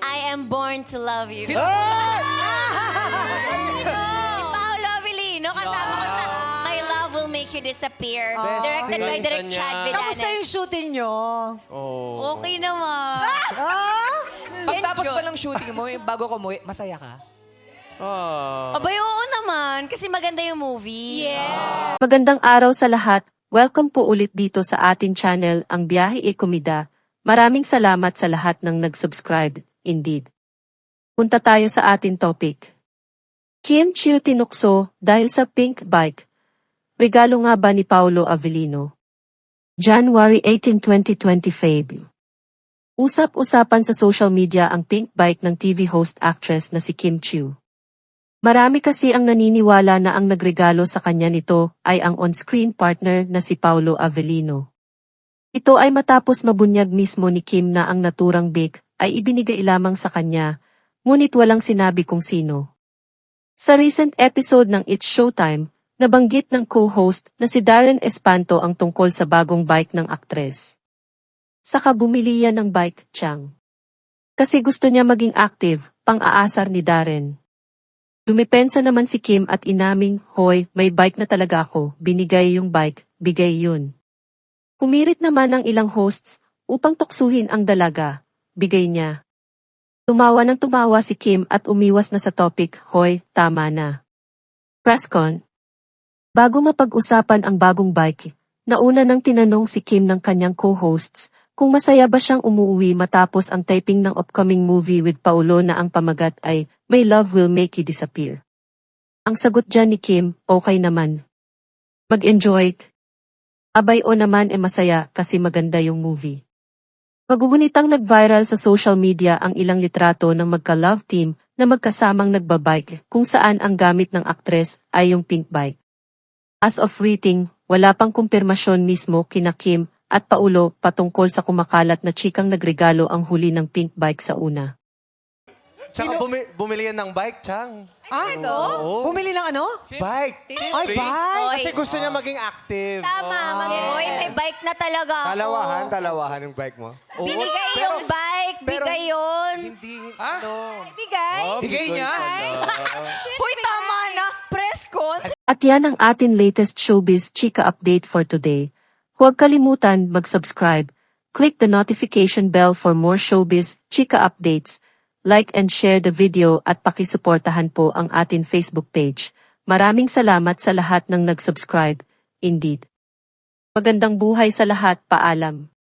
I am born to love you. Sino? Si Paolo Avellino, kasama ko sa My Love Will Make You Disappear. Directed by Direk Chad Kamusta Vidanes. yung shooting nyo? Okay naman. Pagtapos pa lang shooting mo, bago ko umuwi, masaya ka? Abay, oo naman. Kasi maganda yung movie. Yeah. Magandang araw sa lahat. Welcome po ulit dito sa ating channel, Ang Biyahe e Komida. Maraming salamat sa lahat ng nag-subscribe. Indeed. Punta tayo sa ating topic. Kim Chiu tinukso dahil sa pink bike. Regalo nga ba ni Paolo Avellino? January 18, 2025. Usap-usapan sa social media ang pink bike ng TV host actress na si Kim Chiu. Marami kasi ang naniniwala na ang nagregalo sa kanya nito ay ang on-screen partner na si Paolo Avellino. Ito ay matapos mabunyag mismo ni Kim na ang naturang bike ay ibinigay lamang sa kanya, ngunit walang sinabi kung sino. Sa recent episode ng It's Showtime, nabanggit ng co-host na si Darren Espanto ang tungkol sa bagong bike ng aktres. Saka bumili yan ng bike, Chang. Kasi gusto niya maging active, pang-aasar ni Darren. Dumipensa naman si Kim at inaming, hoy, may bike na talaga ako, binigay yung bike, bigay yun. Kumirit naman ang ilang hosts upang tuksuhin ang dalaga, bigay niya. Tumawa ng tumawa si Kim at umiwas na sa topic, hoy, tama na. Presscon. Bago mapag-usapan ang bagong bike, nauna nang tinanong si Kim ng kanyang co-hosts kung masaya ba siyang umuwi matapos ang taping ng upcoming movie with Paolo na ang pamagat ay My Love Will Make You Disappear. Ang sagot dyan ni Kim, okay naman. Mag-enjoy. Abay o naman masaya kasi maganda yung movie. Magugunitang nag-viral sa social media ang ilang litrato ng magka-love team na magkasamang nagbabike kung saan ang gamit ng aktres ay yung pink bike. As of reading, wala pang kumpirmasyon mismo kina Kim at Paolo patungkol sa kumakalat na chikang nagregalo ang huli ng pink bike sa una. Tsaka bumili yan ng bike, Chang. Bumili ng ano? Bike! Ay, bike! Kasi gusto niya maging active. Tama, Hoy, may bike na talaga ako. Dalawahan yung bike mo. Binigay yung bike, bigay yun. Hindi, Bigay? Bigay niya? Hoy, tama na. Presscon. At yan ang atin latest showbiz chika update for today. Huwag kalimutan mag-subscribe, click the notification bell for more showbiz chika updates, like and share the video at pakisuportahan po ang atin Facebook page. Maraming salamat sa lahat ng nag-subscribe. Indeed. Magandang buhay sa lahat, paalam.